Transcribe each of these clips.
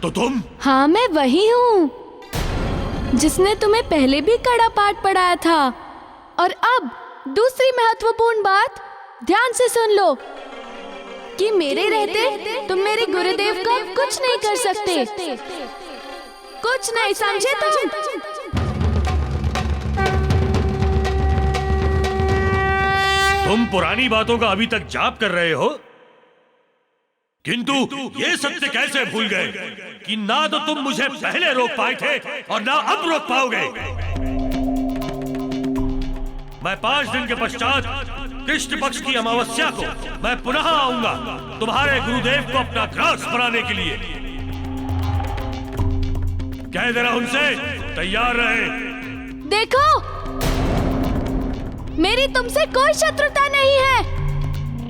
तो तुम? हाँ, मैं वही हूँ जिसने तुम्हें पहले भी कड़ा पाठ पढ़ाया था। और अब दूसरी महत्वपूर्ण बात ध्यान से सुन लो कि मेरे रहते तुम मेरे गुरुदेव को कुछ नहीं कर सकते। कुछ नहीं, समझे तुम? तुम पुरानी बातों का अभी तक जाप कर रहे हो, किंतु ये सत्य कैसे भूल गए कि ना तो तुम मुझे पहले रोक पाए थे और ना अब रोक पाओगे। मैं 5 दिन के पश्चात कृष्ण पक्ष की अमावस्या को मैं पुनः आऊंगा तुम्हारे गुरुदेव को अपना ग्रास बनाने के लिए। कह देना उनसे तैयार रहे। देखो, मेरी तुमसे कोई शत्रुता नहीं है।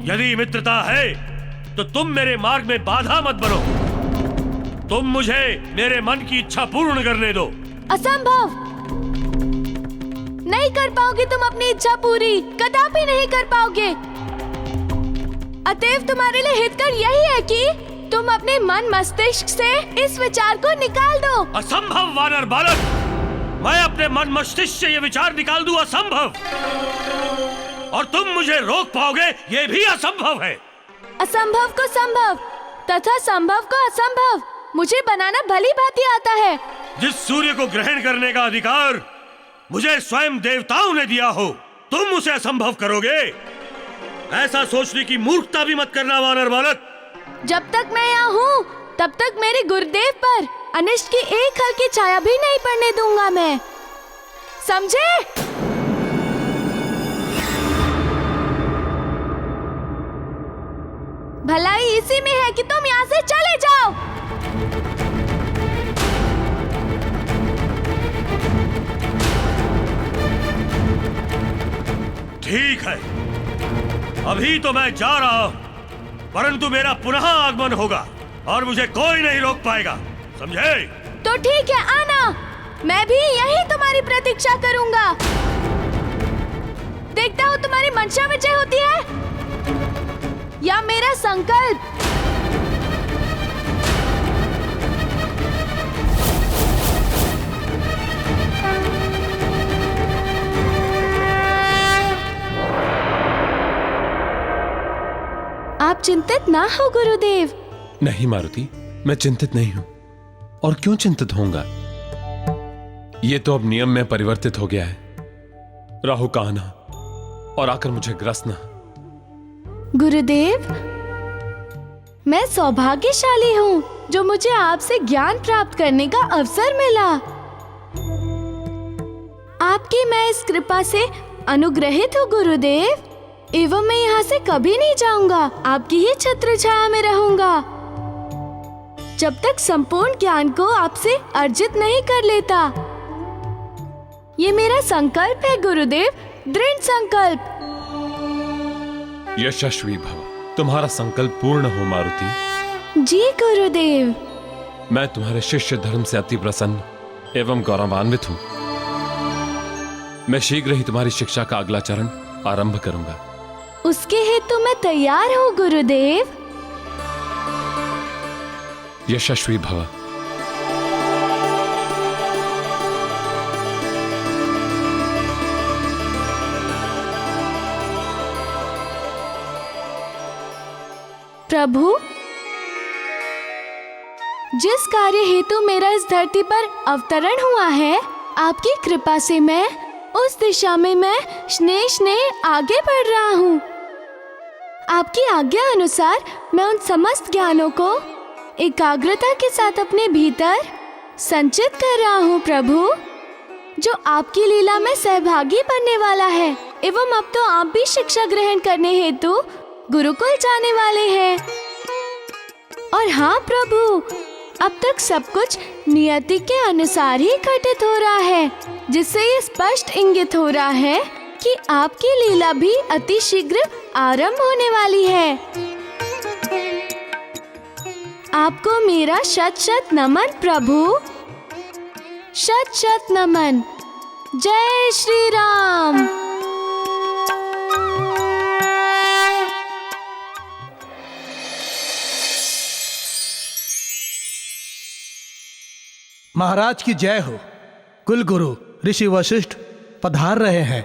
यदि मित्रता है तो तुम मेरे मार्ग में बाधा मत बनो। तुम मुझे मेरे मन की इच्छा पूर्ण करने दो। असंभव, नहीं कर पाओगे तुम अपनी इच्छा पूरी, कदापि नहीं कर पाओगे। अतएव तुम्हारे लिए हितकर यही है कि तुम अपने मन मस्तिष्क से इस विचार को निकाल दो। असंभव वानर बालक, मैं अपने मन मस्तिष्क से ये विचार निकाल दूं, असंभव। और तुम मुझे रोक पाओगे, ये भी असंभव है। असंभव को संभव तथा संभव को असंभव मुझे बनाना भली भांति आता है। जिस सूर्य को ग्रहण करने का अधिकार मुझे स्वयं देवताओं ने दिया हो, तुम उसे असंभव करोगे? ऐसा सोचने की मूर्खता भी मत करना वानर बालक। जब तक मैं यहाँ हूँ तब तक मेरे गुरुदेव पर अनिष्ट की एक हल्की छाया भी नहीं पड़ने दूंगा मैं, समझे? भलाई इसी में है कि तुम यहाँ से चले जाओ। ठीक है, अभी तो मैं जा रहा हूँ, परंतु मेरा पुनः आगमन होगा और मुझे कोई नहीं रोक पाएगा, समझे? तो ठीक है, आना। मैं भी यही तुम्हारी प्रतीक्षा करूंगा। देखता हूँ तुम्हारी मंशा विजय होती है या मेरा संकल्प। आप चिंतित ना हो गुरुदेव। नहीं मारुति, मैं चिंतित नहीं हूं। और क्यों चिंतित होऊंगा? ये तो अब नियम में परिवर्तित हो गया है। राहु का आना और आकर मुझे ग्रसना। गुरुदेव, मैं सौभाग्यशाली हूँ जो मुझे आपसे ज्ञान प्राप्त करने का अवसर मिला। आपकी मैं इस कृपा से अनुग्रहित हूँ गुरुदेव, एवं मैं यहाँ से कभी नहीं जाऊंगा। आपकी ही छत्र छाया में रहूंगा जब तक संपूर्ण ज्ञान को आपसे अर्जित नहीं कर लेता। ये मेरा संकल्प है गुरुदेव, दृढ़ संकल्प। यशस्वी भव। तुम्हारा संकल्प पूर्ण हो मारुति। जी गुरुदेव। मैं तुम्हारे शिष्य धर्म से अति प्रसन्न एवं गौरवान्वित हूँ। मैं शीघ्र ही तुम्हारी शिक्षा का अगला चरण आरंभ करूंगा। उसके हेतु मैं तैयार हूँ गुरुदेव। यशस्वी भव। प्रभु, जिस कार्य हेतु मेरा इस धरती पर अवतरण हुआ है, आपकी कृपा से मैं उस दिशा में मैं स्नेह आगे बढ़ रहा हूँ। आपकी आज्ञा अनुसार मैं उन समस्त ज्ञानों को एकाग्रता के साथ अपने भीतर संचित कर रहा हूँ प्रभु, जो आपकी लीला में सहभागी बनने वाला है। एवं अब तो आप भी शिक्षा ग्रहण करने हेतु गुरुकुल जाने वाले हैं। और हाँ प्रभु, अब तक सब कुछ नियति के अनुसार ही घटित हो रहा है, जिससे ये स्पष्ट इंगित हो रहा है कि आपकी लीला भी अति शीघ्र आरंभ होने वाली है। आपको मेरा शत शत नमन प्रभु, शत शत नमन। जय श्री राम। महाराज की जय हो। कुल गुरु ऋषि वशिष्ठ पधार रहे हैं।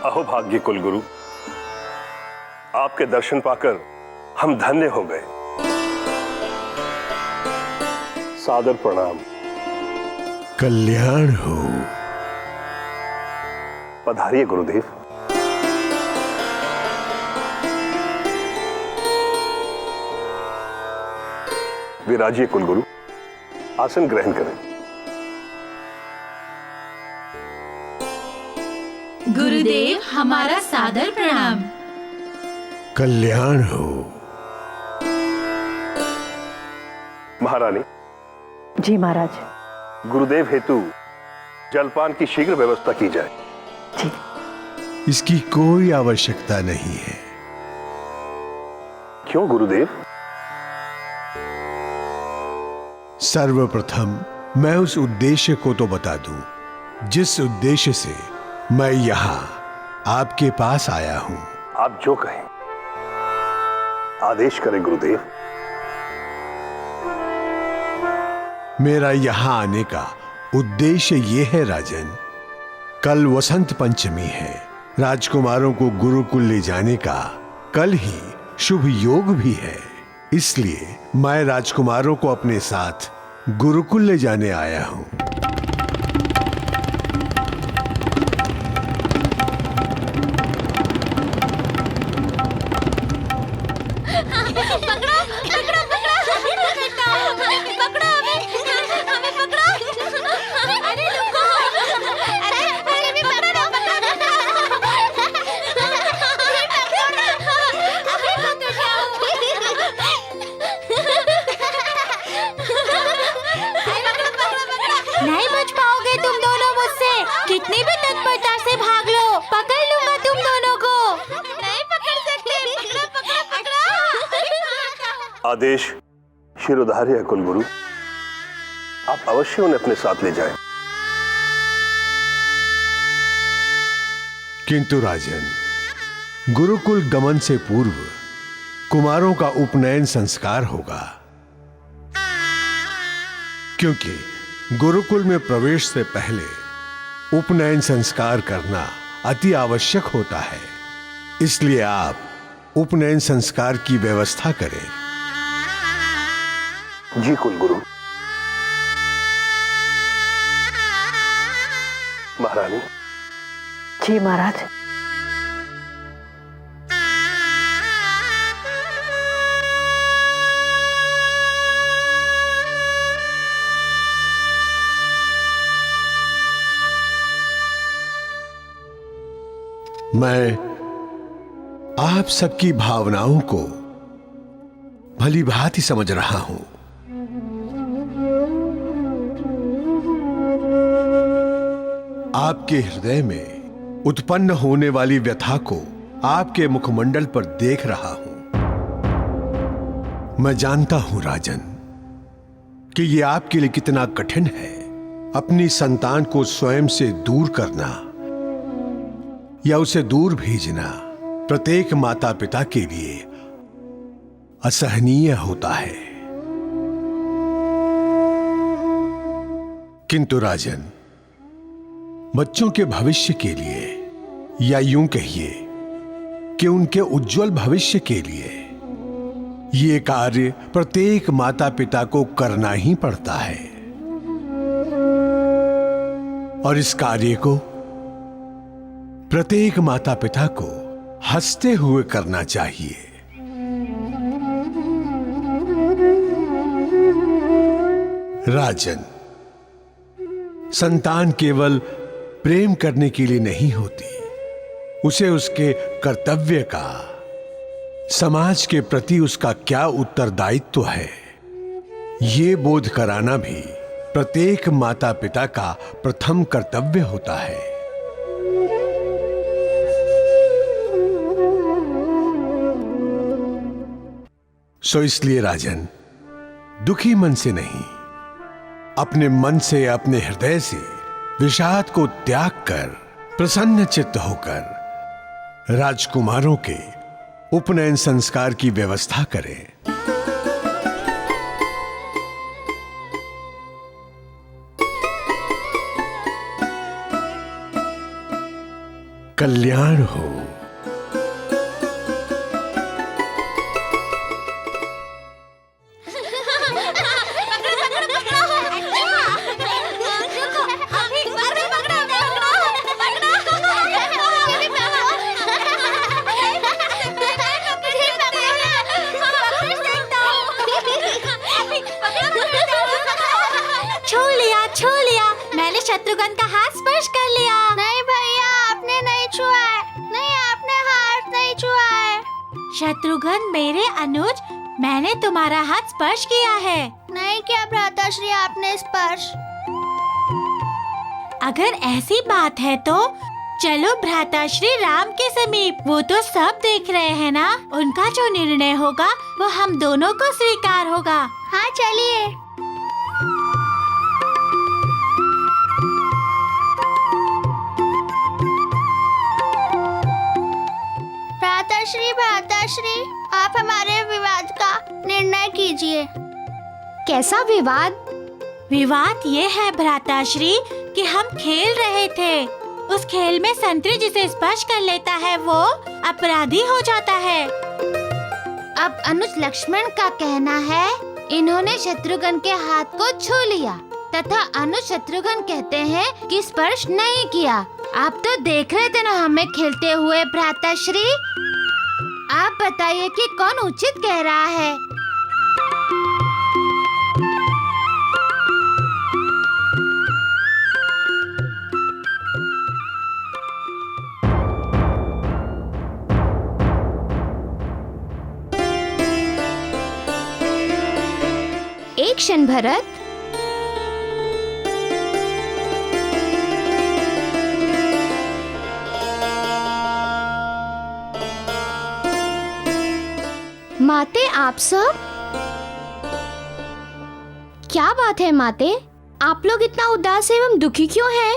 अहो भाग्य कुलगुरु, आपके दर्शन पाकर हम धन्य हो गए। सादर प्रणाम। कल्याण हो। पधारिए गुरुदेव। विराजिए कुलगुरु, आसन ग्रहण करें। गुरुदेव हमारा सादर प्रणाम। कल्याण हो। महारानी। जी महाराज। गुरुदेव हेतु जलपान की शीघ्र व्यवस्था की जाए। जी। इसकी कोई आवश्यकता नहीं है। क्यों गुरुदेव? सर्वप्रथम मैं उस उद्देश्य को तो बता दूं, जिस उद्देश्य से मैं यहां आपके पास आया हूं। आप जो कहें। आदेश करें गुरुदेव। मेरा यहां आने का उद्देश्य यह है राजन, कल वसंत पंचमी है। राजकुमारों को गुरुकुल ले जाने का कल ही शुभ योग भी है। इसलिए मैं राजकुमारों को अपने साथ गुरुकुल ले जाने आया हूं। नहीं बच पाओगे तुम दोनों मुझसे। कितनी भी तत्परता से भाग लो, पकड़ लूंगा तुम दोनों को। नहीं पकड़ सकते। पकड़ो, पकड़ो। आदेश शिरोधार्य है कुलगुरु। आप अवश्य उन्हें अपने साथ ले जाएं। किंतु राजन, गुरुकुल गमन से पूर्व कुमारों का उपनयन संस्कार होगा, क्योंकि गुरुकुल में प्रवेश से पहले उपनयन संस्कार करना अति आवश्यक होता है। इसलिए आप उपनयन संस्कार की व्यवस्था करें। जी कुलगुरु। महारानी। जी महाराज। मैं आप सबकी भावनाओं को भली भांति समझ रहा हूं। आपके हृदय में उत्पन्न होने वाली व्यथा को आपके मुखमंडल पर देख रहा हूं। मैं जानता हूं राजन कि यह आपके लिए कितना कठिन है, अपनी संतान को स्वयं से दूर करना या उसे दूर भेजना प्रत्येक माता पिता के लिए असहनीय होता है। किंतु राजन, बच्चों के भविष्य के लिए, या यूं कहिए कि उनके उज्जवल भविष्य के लिए, यह कार्य प्रत्येक माता पिता को करना ही पड़ता है। और इस कार्य को प्रत्येक माता पिता को हंसते हुए करना चाहिए। राजन, संतान केवल प्रेम करने के लिए नहीं होती, उसे उसके कर्तव्य का, समाज के प्रति उसका क्या उत्तरदायित्व है, ये बोध कराना भी प्रत्येक माता पिता का प्रथम कर्तव्य होता है। सो इसलिए राजन, दुखी मन से नहीं, अपने मन से, अपने हृदय से विषाद को त्याग कर प्रसन्न चित्त होकर राजकुमारों के उपनयन संस्कार की व्यवस्था करें। कल्याण हो। छू लिया, मैंने शत्रुघ्न का हाथ स्पर्श कर लिया। नहीं भैया, आपने नहीं छुआ है। नहीं, आपने हाथ नहीं छुआ है। शत्रुघ्न मेरे अनुज, मैंने तुम्हारा हाथ स्पर्श किया है। नहीं किया भ्राताश्री, आपने स्पर्श। अगर ऐसी बात है तो चलो भ्राताश्री राम के समीप, वो तो सब देख रहे हैं ना। उनका जो निर्णय होगा वो हम दोनों को स्वीकार होगा। हाँ चलिए। भ्राताश्री, आप हमारे विवाद का निर्णय कीजिए। कैसा विवाद? विवाद ये है भ्राताश्री कि हम खेल रहे थे। उस खेल में संतरी जिसे स्पर्श कर लेता है वो अपराधी हो जाता है। अब अनुज लक्ष्मण का कहना है इन्होंने शत्रुघ्न के हाथ को छू लिया तथा अनुज शत्रुघ्न कहते हैं कि स्पर्श नहीं किया। आप तो देख रहे थे ना हमें खेलते हुए भ्राताश्री। आप बताइए कि कौन उचित कह रहा है? एक क्षण भरत। माते, आप सब क्या बात है? माते, आप लोग इतना उदास एवं दुखी क्यों हैं?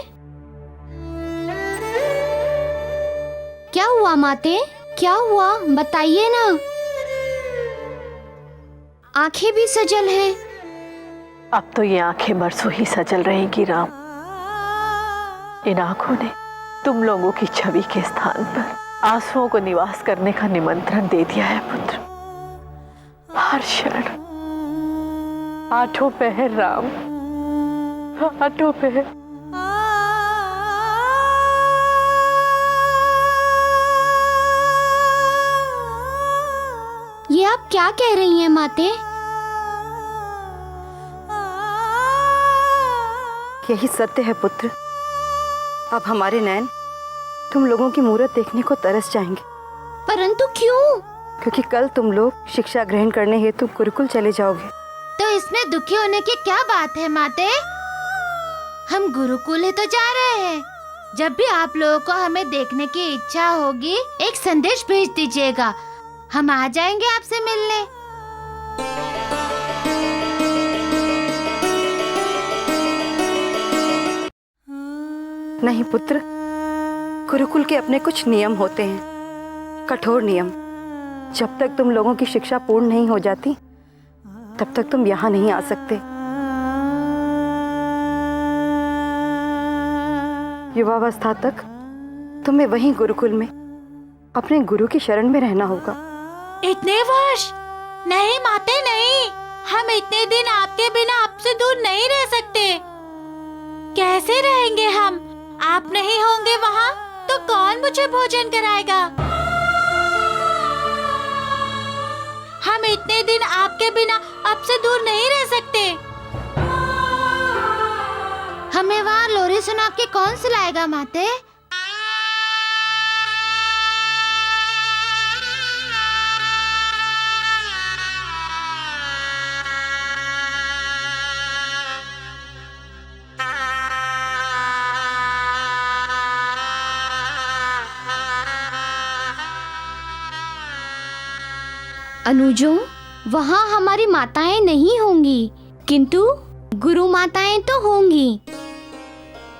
क्या हुआ माते? क्या हुआ बताइए ना। आंखें भी सजल हैं। अब तो ये आंखें बरसों ही सजल रहेंगी राम। इन आंखों ने तुम लोगों की छवि के स्थान पर आंसुओं को निवास करने का निमंत्रण दे दिया है पुत्र। हर क्षण, आठों पहर राम, आठों पहर। ये आप क्या कह रही हैं माते? यही सत्य है पुत्र। अब हमारे नैन तुम लोगों की मूरत देखने को तरस जाएंगे। परंतु क्यों? क्योंकि कल तुम लोग शिक्षा ग्रहण करने हेतु गुरुकुल चले जाओगे। तो इसमें दुखी होने की क्या बात है माते? हम गुरुकुल ही तो जा रहे हैं। जब भी आप लोगों को हमें देखने की इच्छा होगी एक संदेश भेज दीजिएगा, हम आ जाएंगे आपसे मिलने। नहीं पुत्र, गुरुकुल के अपने कुछ नियम होते हैं, कठोर नियम। जब तक तुम लोगों की शिक्षा पूर्ण नहीं हो जाती तब तक तुम यहाँ नहीं आ सकते। युवावस्था तक तुम्हें वहीं गुरुकुल में अपने गुरु की शरण में रहना होगा। इतने वर्ष? नहीं माते नहीं, हम इतने दिन आपके बिना आपसे दूर नहीं रह सकते। कैसे रहेंगे हम? आप नहीं होंगे वहाँ तो कौन मुझे भोजन कराएगा? हम इतने दिन आपके बिना आपसे दूर नहीं रह सकते। हमें वहाँ लोरी सुना के कौन सुलाएगा माते? अनुजों, वहाँ हमारी माताएं नहीं होंगी, किंतु गुरु माताएं तो होंगी।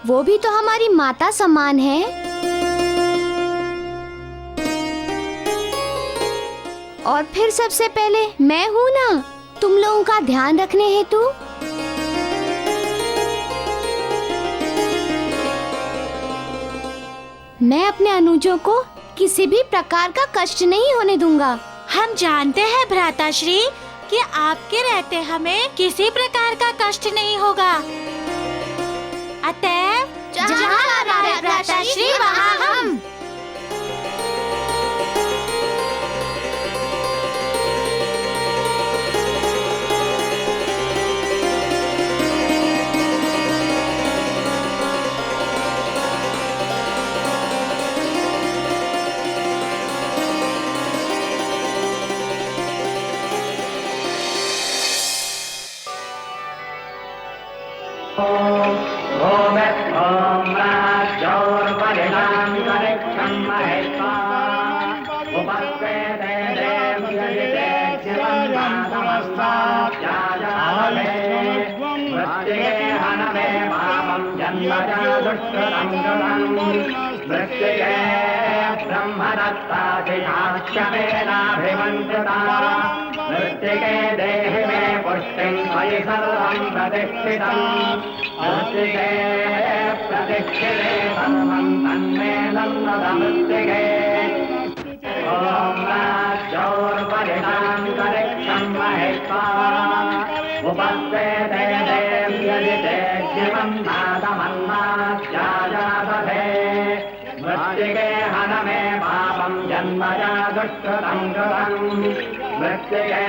वो भी तो हमारी माता समान है। और फिर सबसे पहले मैं हूँ ना, तुम लोगों का ध्यान रखने हेतु। मैं अपने अनुजों को किसी भी प्रकार का कष्ट नहीं होने दूंगा। हम जानते हैं भ्राताश्री कि आपके रहते हमें किसी प्रकार का कष्ट नहीं होगा। अतएव जहाँ भ्राताश्री वहाँ हम। मृत्तिके देहि मे पुष्टिं त्वयि सर्वं प्रतिष्ठितम् मृत्तिके प्रतिष्ठिते सर्वं तन्मे नन्दमृत्तिके ॐ राज्योर्परिणान्तरिक्षं महित्वा उपस्थिते देव्यजिते शिवं नादमन्नास्याजातथे मृत्तिके हन मे पापं जन्मजा दुष्कृतं कृतं मृत्तिके